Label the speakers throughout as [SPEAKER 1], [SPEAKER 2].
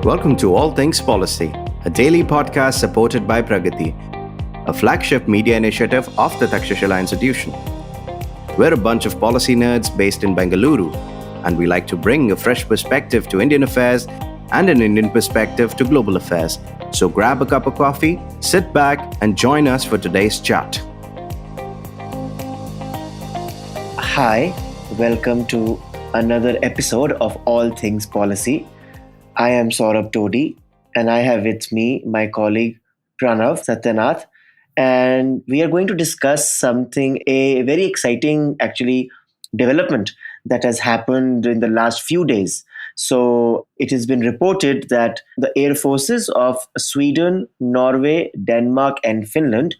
[SPEAKER 1] Welcome to All Things Policy, a daily podcast supported by Pragati, a flagship media initiative of the Takshashila Institution. We're a bunch of policy nerds based in Bengaluru, and we like to bring a fresh perspective to Indian affairs and an Indian perspective to global affairs. So grab a cup of coffee, sit back, and join us for today's chat.
[SPEAKER 2] Hi, welcome to another episode of All Things Policy. I am Saurabh Todi, and I have with me my colleague Pranav, Satyanath, and we are going to discuss a very exciting development that has happened in the last few days. So it has been reported that the air forces of Sweden, Norway, Denmark, and Finland,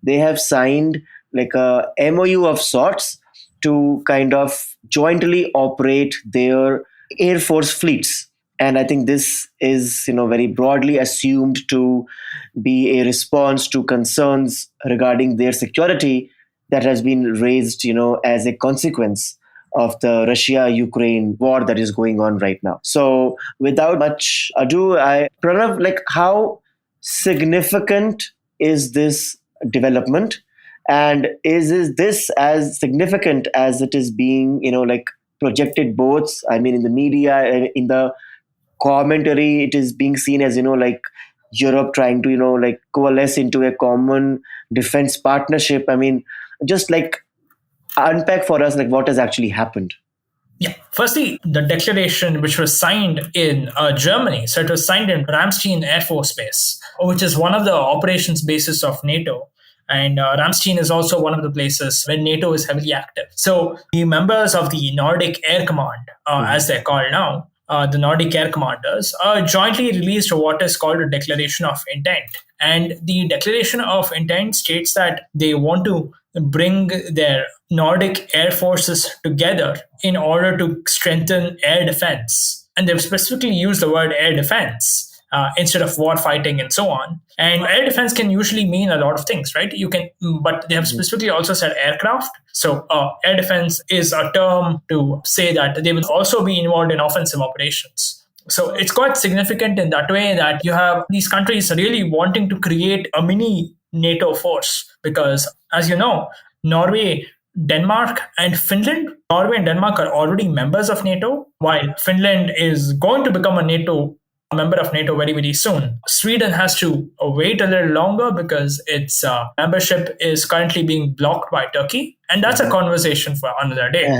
[SPEAKER 2] they have signed like a MOU of sorts to kind of jointly operate their air force fleets. And I think this is, very broadly assumed to be a response to concerns regarding their security that has been raised, as a consequence of the Russia-Ukraine war that is going on right now. So without much ado, Pranav, how significant is this development? And is this as significant as it is being, projected both, in the media, in the commentary, it is being seen as, Europe trying to, coalesce into a common defense partnership. Just unpack for us, what has actually happened.
[SPEAKER 3] Yeah. Firstly, the declaration which was signed in Germany. So it was signed in Ramstein Air Force Base, which is one of the operations bases of NATO. And Ramstein is also one of the places where NATO is heavily active. So the members of the Nordic Air Command, as they're called now, the Nordic Air Commanders, jointly released what is called a Declaration of Intent. And the Declaration of Intent states that they want to bring their Nordic air forces together in order to strengthen air defense. And they've specifically used the word air defense instead of war fighting and so on. And air defense can usually mean a lot of things, right? But they have specifically also said aircraft. So air defense is a term to say that they will also be involved in offensive operations. So it's quite significant in that way that you have these countries really wanting to create a mini NATO force because, as you know, Norway, Denmark, and Finland. Norway and Denmark are already members of NATO, while Finland is going to become a member of NATO very, very soon. Sweden has to wait a little longer because its membership is currently being blocked by Turkey. And that's a conversation for another day.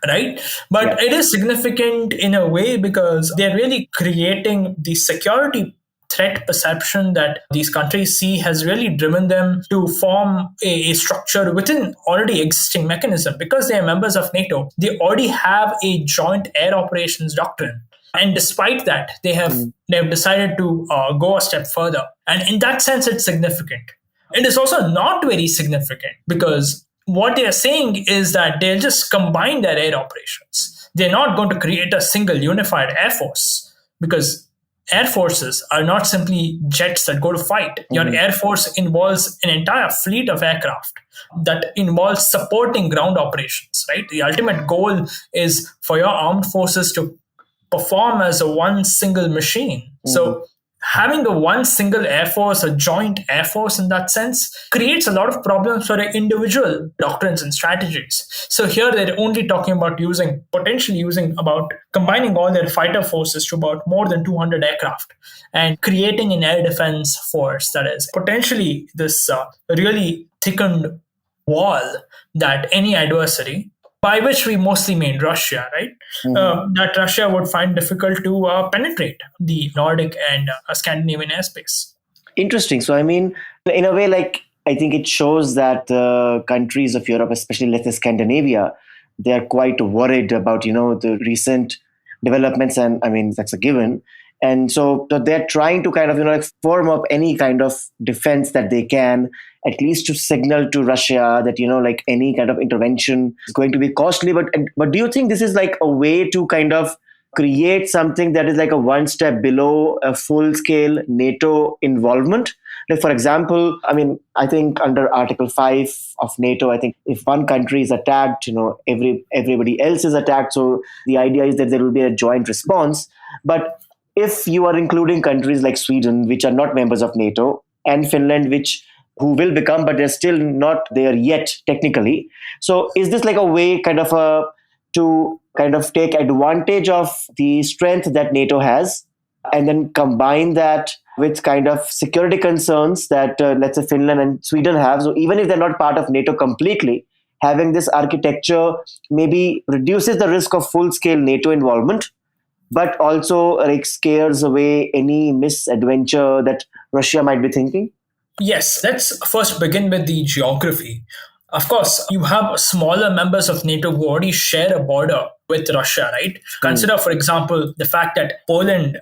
[SPEAKER 3] Right? But it is significant in a way because they're really creating the security threat perception that these countries see has really driven them to form a structure within already existing mechanism. Because they are members of NATO, they already have a joint air operations doctrine. And despite that, they have decided to go a step further. And in that sense, it's significant. It is also not very significant because what they are saying is that they'll just combine their air operations. They're not going to create a single unified air force because air forces are not simply jets that go to fight. Your air force involves an entire fleet of aircraft that involves supporting ground operations, right? The ultimate goal is for your armed forces to perform as a one single machine. So having a one single air force, a joint air force in that sense, creates a lot of problems for individual doctrines and strategies. So here they're only talking about combining all their fighter forces to about more than 200 aircraft and creating an air defense force that is potentially this really thickened wall that any adversary, by which we mostly mean Russia, right? That Russia would find difficult to penetrate the Nordic and Scandinavian airspace. Interesting.
[SPEAKER 2] So, in a way, I think it shows that the countries of Europe, especially let's say Scandinavia, they are quite worried about, the recent developments. And that's a given. And so they're trying to kind of, form up any kind of defense that they can, at least to signal to Russia that, any kind of intervention is going to be costly. But do you think this is a way to kind of create something that is a one step below a full scale NATO involvement? For example, I think under Article 5 of NATO, I think if one country is attacked, everybody else is attacked. So the idea is that there will be a joint response. But if you are including countries like Sweden, which are not members of NATO, and Finland, which who will become, but they're still not there yet technically. So is this like a way to kind of take advantage of the strength that NATO has and then combine that with kind of security concerns that let's say Finland and Sweden have? So even if they're not part of NATO completely, having this architecture maybe reduces the risk of full-scale NATO involvement, but also like scares away any misadventure that Russia might be thinking?
[SPEAKER 3] Yes, let's first begin with the geography. Of course, you have smaller members of NATO who already share a border with Russia, right? Consider, for example, the fact that Poland,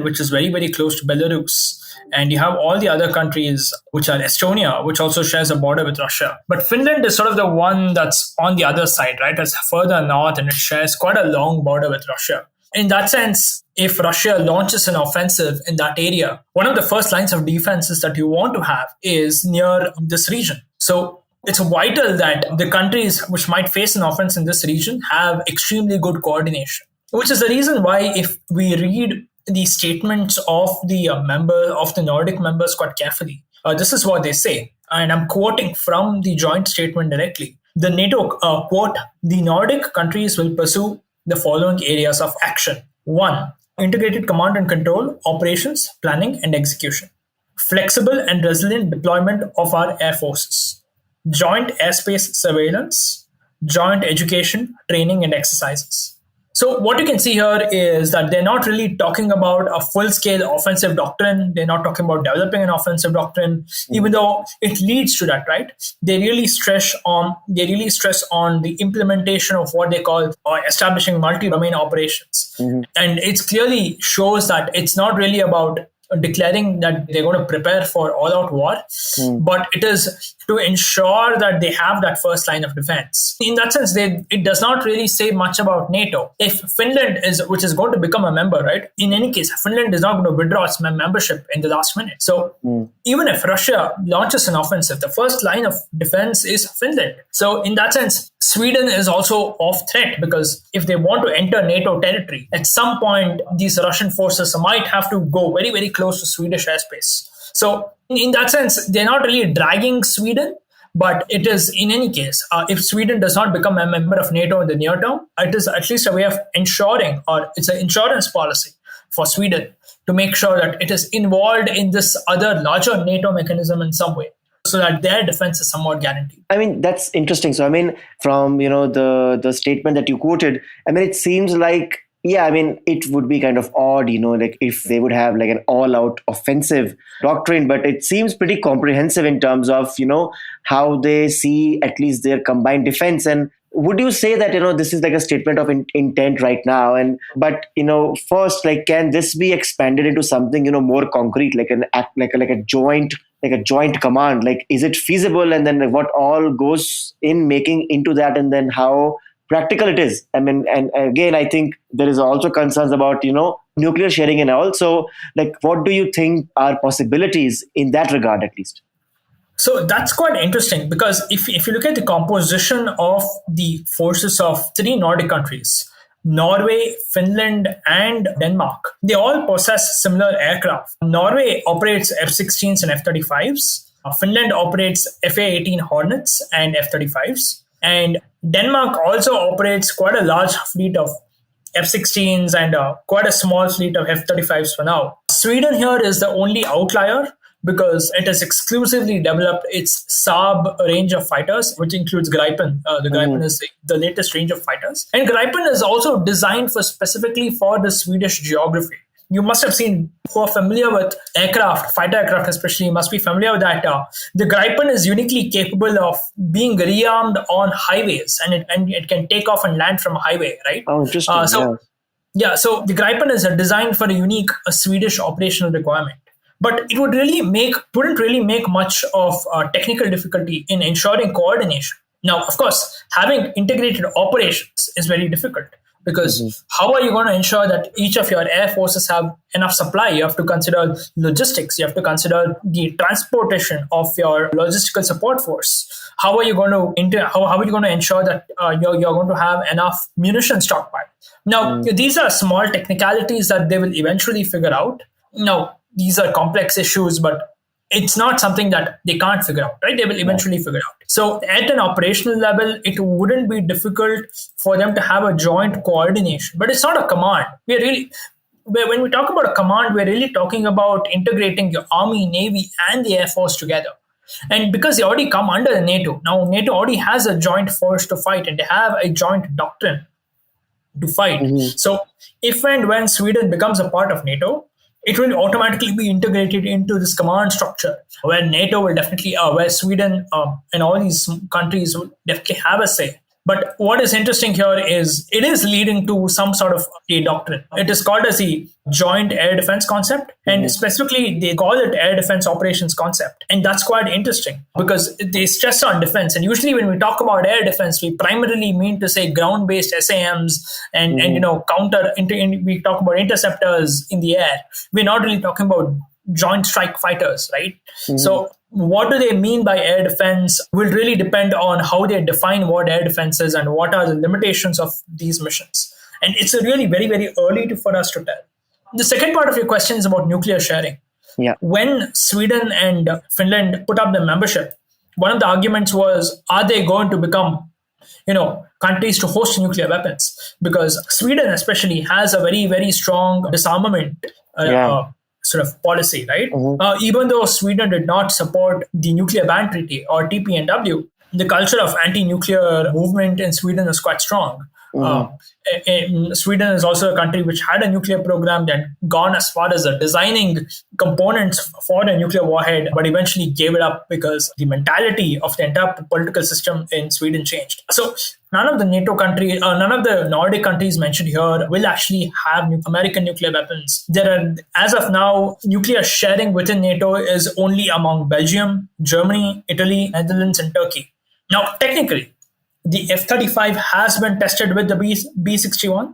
[SPEAKER 3] which is very, very close to Belarus, and you have all the other countries, which are Estonia, which also shares a border with Russia. But Finland is sort of the one that's on the other side, right? It's further north and it shares quite a long border with Russia. In that sense, if Russia launches an offensive in that area, one of the first lines of defenses that you want to have is near this region. So it's vital that the countries which might face an offense in this region have extremely good coordination, which is the reason why if we read the statements of the Nordic members quite carefully, this is what they say. And I'm quoting from the joint statement directly. The NATO, quote, the Nordic countries will pursue the following areas of action. 1. Integrated command and control, operations, planning, and execution. Flexible and resilient deployment of our air forces. Joint airspace surveillance. Joint education, training, and exercises. So what you can see here is that they're not really talking about a full-scale offensive doctrine. They're not talking about developing an offensive doctrine, even though it leads to that, right? They really stress on the implementation of what they call establishing multi-domain operations. And it clearly shows that it's not really about declaring that they're going to prepare for all-out war, but it is to ensure that they have that first line of defense. In that sense, it does not really say much about NATO. If Finland which is going to become a member, right? In any case, Finland is not going to withdraw its membership in the last minute. So even if Russia launches an offensive, the first line of defense is Finland. So in that sense, Sweden is also off threat, because if they want to enter NATO territory, at some point, these Russian forces might have to go very, very close to Swedish airspace. So in that sense, they're not really dragging Sweden, but it is, in any case, if Sweden does not become a member of NATO in the near term, it is at least a way of ensuring, or it's an insurance policy for Sweden to make sure that it is involved in this other larger NATO mechanism in some way, so that their defense is somewhat guaranteed.
[SPEAKER 2] I mean, that's interesting. So, I mean, from, the statement that you quoted, I mean, it seems like, yeah, I mean, it would be kind of odd, like if they would have like an all-out offensive doctrine, but it seems pretty comprehensive in terms of, how they see at least their combined defense. And would you say that, this is like a statement of intent right now? But first, like, can this be expanded into something, more concrete, like an act, like a joint command? Like, is it feasible? And then what all goes in making into that, and then how practical it is? I mean, and again, I think there is also concerns about, nuclear sharing and all. So, like, what do you think are possibilities in that regard, at least?
[SPEAKER 3] So that's quite interesting, because if you look at the composition of the forces of 3 Nordic countries, Norway, Finland, and Denmark, they all possess similar aircraft. Norway operates F-16s and F-35s. Finland operates FA-18 Hornets and F-35s. And Denmark also operates quite a large fleet of F-16s and quite a small fleet of F-35s for now. Sweden here is the only outlier, because it has exclusively developed its Saab range of fighters, which includes Gripen. The Gripen is the latest range of fighters. And Gripen is also designed specifically for the Swedish geography. You must have seen, who are familiar with aircraft, fighter aircraft especially, you must be familiar with that. The Gripen is uniquely capable of being rearmed on highways, and it can take off and land from a highway, right?
[SPEAKER 2] Oh, interesting.
[SPEAKER 3] So the Gripen is designed for a unique Swedish operational requirement. But it wouldn't really make much of technical difficulty in ensuring coordination. Now, of course, having integrated operations is very difficult. Because how are you going to ensure that each of your air forces have enough supply? You have to consider logistics. You have to consider the transportation of your logistical support force. How are you going to how are you going to ensure that you're going to have enough munition stockpile? Now, these are small technicalities that they will eventually figure out. Now, these are complex issues, but it's not something that they can't figure out, right? They will eventually figure out. So at an operational level, it wouldn't be difficult for them to have a joint coordination, but it's not a command. When we talk about a command, we're really talking about integrating your army, navy, and the air force together. And because they already come under NATO, now NATO already has a joint force to fight, and they have a joint doctrine to fight. So if and when Sweden becomes a part of NATO, it will automatically be integrated into this command structure where NATO will definitely, where Sweden and all these countries will definitely have a say. But what is interesting here is it is leading to some sort of a doctrine. It is called as the Joint Air Defense Concept, and specifically they call it Air Defense Operations Concept. And that's quite interesting because they stress on defense. And usually when we talk about air defense, we primarily mean to say ground-based SAMs and we talk about interceptors in the air. We're not really talking about joint strike fighters, right? So what do they mean by air defense will really depend on how they define what air defense is and what are the limitations of these missions. And it's really very, very early for us to tell. The second part of your question is about nuclear sharing.
[SPEAKER 2] Yeah.
[SPEAKER 3] When Sweden and Finland put up their membership, one of the arguments was, are they going to become countries to host nuclear weapons? Because Sweden especially has a very, very strong disarmament sort of policy, right? Even though Sweden did not support the Nuclear Ban Treaty or TPNW, the culture of anti-nuclear movement in Sweden is quite strong. Sweden is also a country which had a nuclear program that gone as far as designing components for the nuclear warhead, but eventually gave it up because the mentality of the entire political system in Sweden changed. So none of the NATO countries, none of the Nordic countries mentioned here will actually have American nuclear weapons. There are, as of now, nuclear sharing within NATO is only among Belgium, Germany, Italy, Netherlands, and Turkey. Now, technically, the F-35 has been tested with the B-61.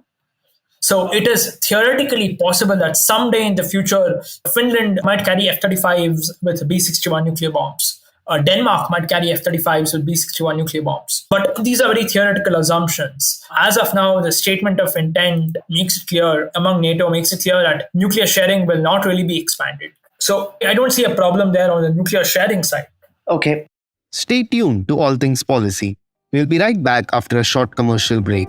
[SPEAKER 3] So it is theoretically possible that someday in the future, Finland might carry F-35s with B-61 nuclear bombs. Denmark might carry F-35s with B-61 nuclear bombs. But these are very theoretical assumptions. As of now, the statement of intent makes it clear among NATO, makes it clear that nuclear sharing will not really be expanded. So I don't see a problem there on the nuclear sharing side.
[SPEAKER 2] Okay.
[SPEAKER 4] Stay tuned to All Things Policy. We'll be right back after a short commercial break.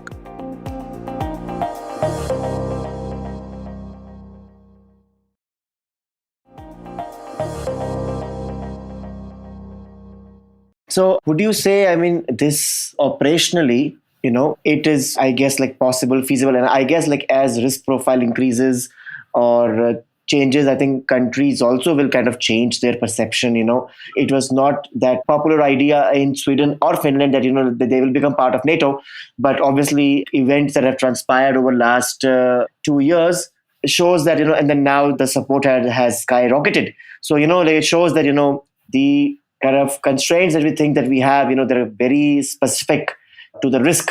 [SPEAKER 2] So would you say, this operationally, it is, I guess, like possible, feasible, and I guess like as risk profile increases or changes, I think countries also will kind of change their perception. It was not that popular idea in Sweden or Finland that, that they will become part of NATO. But obviously events that have transpired over the last 2 years shows that, and then now the support has skyrocketed. So, it shows that, the kind of constraints that we think that we have, they're very specific to the risk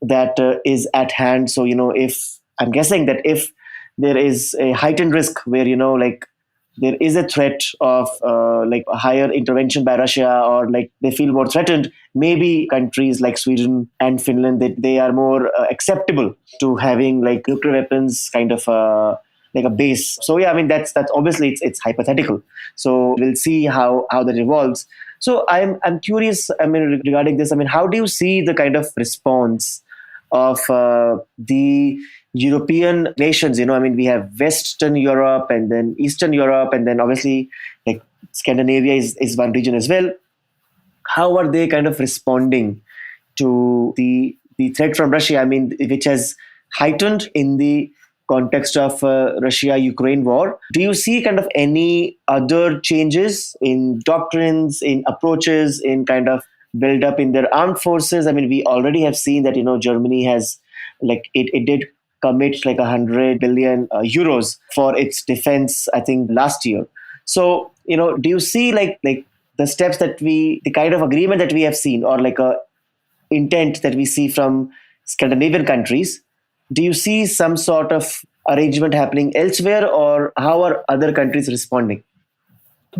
[SPEAKER 2] that is at hand. So, if I'm guessing that if there is a heightened risk where, there is a threat of a higher intervention by Russia, or they feel more threatened, maybe countries like Sweden and Finland, they are more acceptable to having nuclear weapons kind of like a base. So that's obviously it's hypothetical. So we'll see how that evolves. So I'm curious, regarding this, how do you see the kind of response of the European nations? We have Western Europe and then Eastern Europe, and then obviously Scandinavia is one region as well. How are they kind of responding to the threat from Russia? Which has heightened in the context of Russia-Ukraine war. Do you see kind of any other changes in doctrines, in approaches, in kind of build up in their armed forces? We already have seen that, Germany has it did commit 100 billion euros for its defense, I think last year. So, do you see the steps that the kind of agreement that we have seen, or a intent that we see from Scandinavian countries? do you see some sort of arrangement happening elsewhere, or how are other countries responding?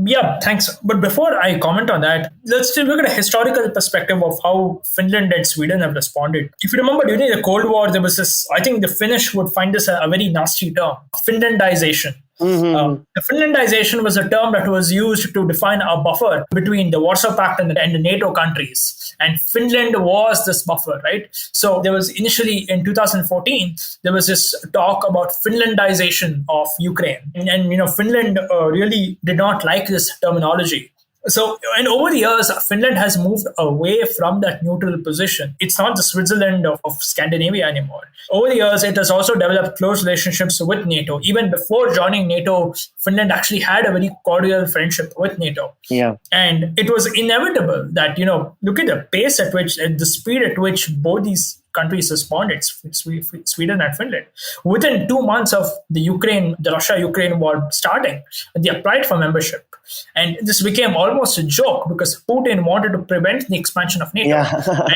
[SPEAKER 3] Yeah, thanks. But before I comment on that, let's still look at a historical perspective of how Finland and Sweden have responded. If you remember, during the Cold War, there was this, I think the Finnish would find this a very nasty term, Finlandization. The Finlandization was a term that was used to define a buffer between the Warsaw Pact and the NATO countries. And Finland was this buffer, right? So there was initially in 2014, there was this talk about Finlandization of Ukraine. And Finland really did not like this terminology. So, and over the years, Finland has moved away from that neutral position. It's not the Switzerland of Scandinavia anymore. Over the years, it has also developed close relationships with NATO. Even before joining NATO, Finland actually had a very cordial friendship with NATO.
[SPEAKER 2] Yeah.
[SPEAKER 3] And it was inevitable that, look at the pace at which, the speed at which both these countries responded, Sweden and Finland. Within 2 months of the Russia-Ukraine war starting, they applied for membership. And this became almost a joke because Putin wanted to prevent the expansion of NATO.
[SPEAKER 2] Yeah.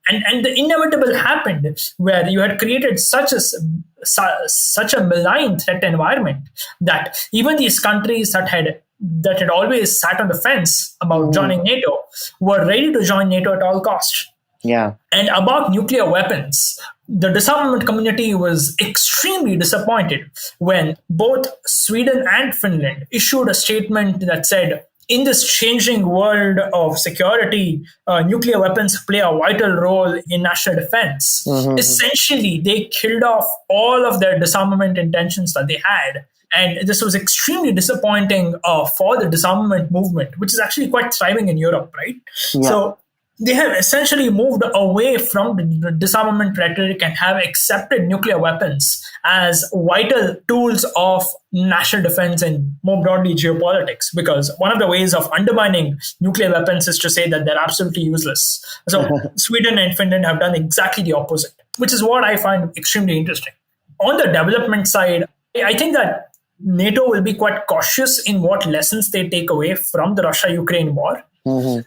[SPEAKER 3] and the inevitable happened, where you had created such a malign threat environment that even these countries that had always sat on the fence about joining NATO were ready to join NATO at all costs.
[SPEAKER 2] Yeah.
[SPEAKER 3] And about nuclear weapons, the disarmament community was extremely disappointed when both Sweden and Finland issued a statement that said, in this changing world of security, nuclear weapons play a vital role in national defense. Essentially, they killed off all of their disarmament intentions that they had. And this was extremely disappointing for the disarmament movement, which is actually quite thriving in Europe, right?
[SPEAKER 2] Yeah.
[SPEAKER 3] So they have essentially moved away from the disarmament rhetoric and have accepted nuclear weapons as vital tools of national defense and more broadly geopolitics, because one of the ways of undermining nuclear weapons is to say that they're absolutely useless. So Sweden and Finland have done exactly the opposite, which is what I find extremely interesting. On the development side, I think that NATO will be quite cautious in what lessons they take away from the Russia-Ukraine war.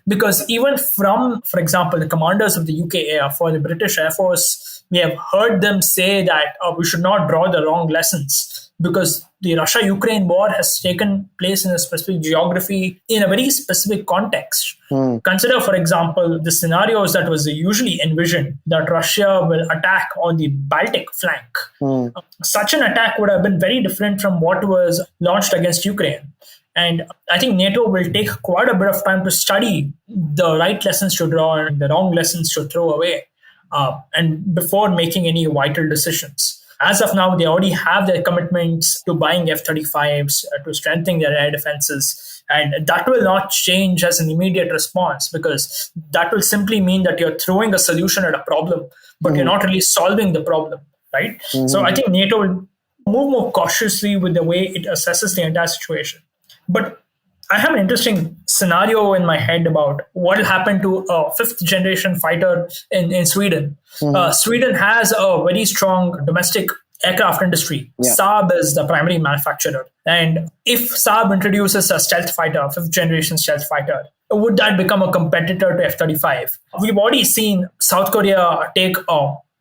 [SPEAKER 3] Because even from, for example, the commanders of the UK Air for the British Air Force, we have heard them say that we should not draw the wrong lessons, because the Russia-Ukraine war has taken place in a specific geography, in a very specific context. Consider, for example, the scenarios that was usually envisioned, that Russia will attack on the Baltic flank. Such an attack would have been very different from what was launched against Ukraine. And I think NATO will take quite a bit of time to study the right lessons to draw and the wrong lessons to throw away, and before making any vital decisions. As of now, they already have their commitments to buying F-35s, to strengthening their air defenses. And that will not change as an immediate response, because that will simply mean that you're throwing a solution at a problem, but you're not really solving the problem, right? So I think NATO will move more cautiously with the way it assesses the entire situation. But I have an interesting scenario in my head about what will happen to a fifth generation fighter in Sweden. Sweden has a very strong domestic aircraft industry.
[SPEAKER 2] Yeah.
[SPEAKER 3] Saab is the primary manufacturer. And if Saab introduces a stealth fighter, fifth generation stealth fighter, would that become a competitor to F-35? We've already seen South Korea take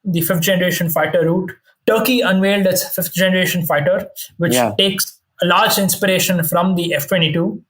[SPEAKER 3] the fifth generation fighter route. Turkey unveiled its fifth generation fighter, which takes a large inspiration from the F-22.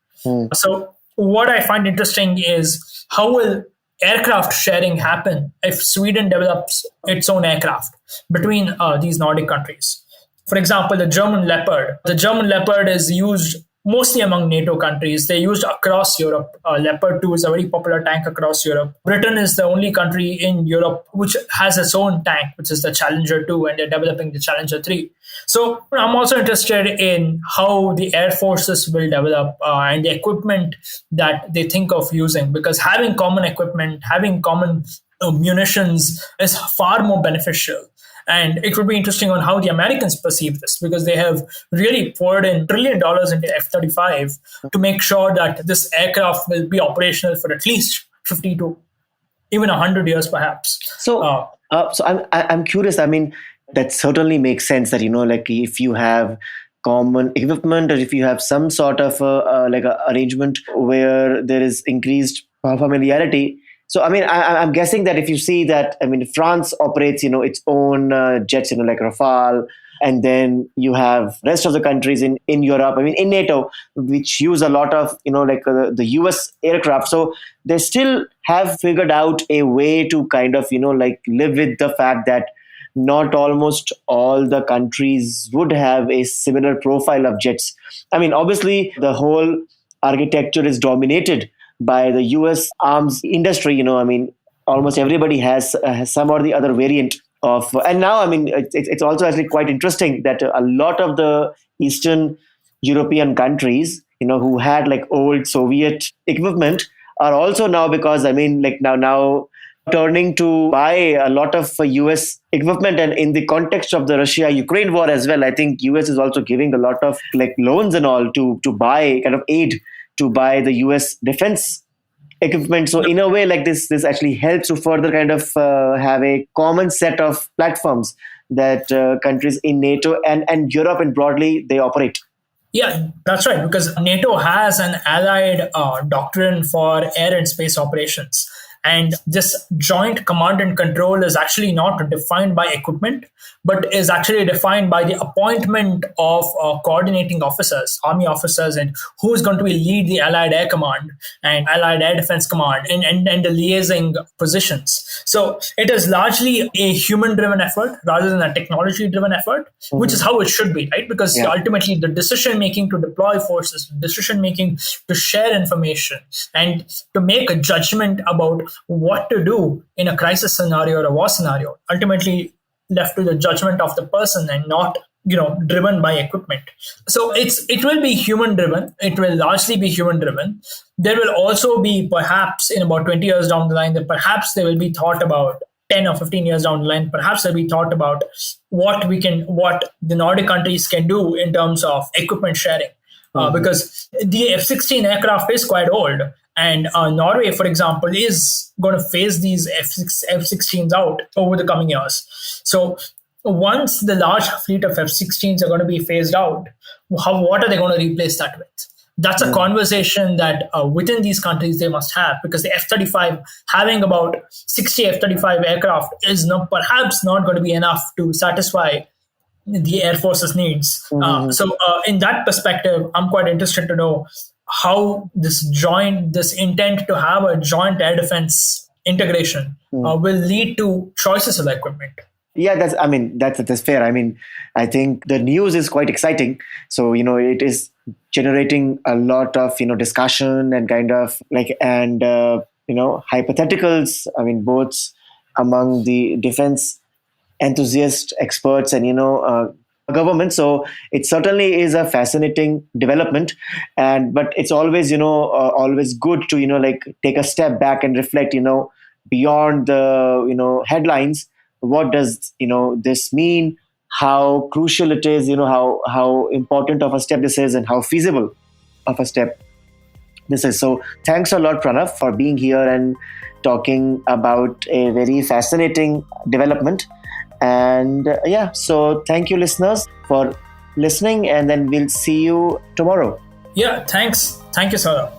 [SPEAKER 3] So what I find interesting is how will aircraft sharing happen if Sweden develops its own aircraft between these Nordic countries. For example, the German Leopard. The German Leopard is used mostly among NATO countries. They're used across Europe. Leopard 2 is a very popular tank across Europe. Britain is the only country in Europe which has its own tank, which is the Challenger 2, and they're developing the Challenger 3. So I'm also interested in how the air forces will develop and the equipment that they think of using, because having common equipment, having common munitions is far more beneficial. And it would be interesting on how the Americans perceive this, because they have really poured in $1 trillion into F-35 to make sure that this aircraft will be operational for at least 50 to even 100 years, perhaps.
[SPEAKER 2] So I'm curious. I mean, that certainly makes sense that, like if you have common equipment, or if you have some sort of like a arrangement where there is increased familiarity, So, I mean, I'm guessing that if you see that, I mean, France operates, its own jets, like Rafale, and then you have rest of the countries in Europe, I mean, in NATO, which use a lot of, the US aircraft. So they still have figured out a way to kind of, live with the fact that not almost all the countries would have a similar profile of jets. I mean, obviously, the whole architecture is dominated by the US arms industry. I mean, almost everybody has some or the other variant of. And now, I mean, it's also actually quite interesting that a lot of the Eastern European countries, who had like old Soviet equipment, are also now, because I mean, like now turning to buy a lot of US equipment. And in the context of the Russia-Ukraine war as well, I think US is also giving a lot of like loans and all to buy kind of aid to buy the US defense equipment. So in a way, like this actually helps to further kind of have a common set of platforms that countries in NATO and Europe and broadly they operate.
[SPEAKER 3] Yeah, that's right, because NATO has an allied doctrine for air and space operations. And this joint command and control is actually not defined by equipment, but is actually defined by the appointment of coordinating officers, army officers, and who is going to be lead the Allied Air Command and Allied Air Defense Command and the liaising positions. So it is largely a human-driven effort rather than a technology-driven effort, which is how it should be, right? Because ultimately the decision-making to deploy forces, decision-making to share information, and to make a judgment about what to do in a crisis scenario or a war scenario, ultimately left to the judgment of the person and not driven by equipment. So it will be human driven. It will largely be human driven. There will also be, perhaps in about 20 years down the line, that perhaps there will be thought about 10 or 15 years down the line, perhaps there'll be thought about what the Nordic countries can do in terms of equipment sharing. Because the F-16 aircraft is quite old. And Norway, for example, is going to phase these F-16s out over the coming years. So once the large fleet of F-16s are going to be phased out, what are they going to replace that with? That's a conversation that within these countries they must have, because the F-35, having about 60 F-35 aircraft is perhaps not going to be enough to satisfy the Air Force's needs. So in that perspective, I'm quite interested to know how this intent to have a joint air defense integration will lead to choices of equipment.
[SPEAKER 2] Yeah, that's fair. I mean, I think the news is quite exciting. So, it is generating a lot of, discussion and kind of like, and, hypotheticals. I mean, both among the defense enthusiast experts and, government. So it certainly is a fascinating development, but it's always always good to like take a step back and reflect beyond the headlines. What does this mean? How crucial it is? How important of a step this is, and how feasible of a step this is. So thanks a lot, Pranav, for being here and talking about a very fascinating development. And so thank you, listeners, for listening, and then we'll see you tomorrow.
[SPEAKER 3] Yeah, thanks. Thank you, Saurabh.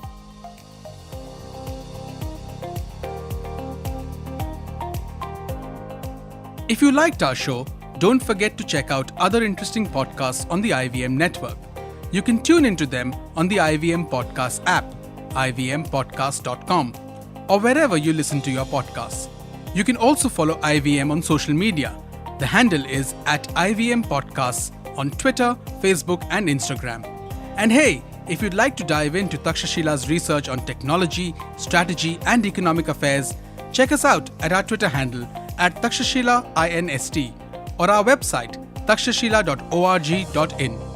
[SPEAKER 5] If you liked our show, don't forget to check out other interesting podcasts on the IVM network. You can tune into them on the IVM Podcast app, ivmpodcast.com, or wherever you listen to your podcasts. You can also follow IVM on social media. The handle is @IVM Podcasts on Twitter, Facebook, and Instagram. And hey, if you'd like to dive into Takshashila's research on technology, strategy, and economic affairs, check us out at our Twitter handle @TakshashilaINST or our website takshashila.org.in.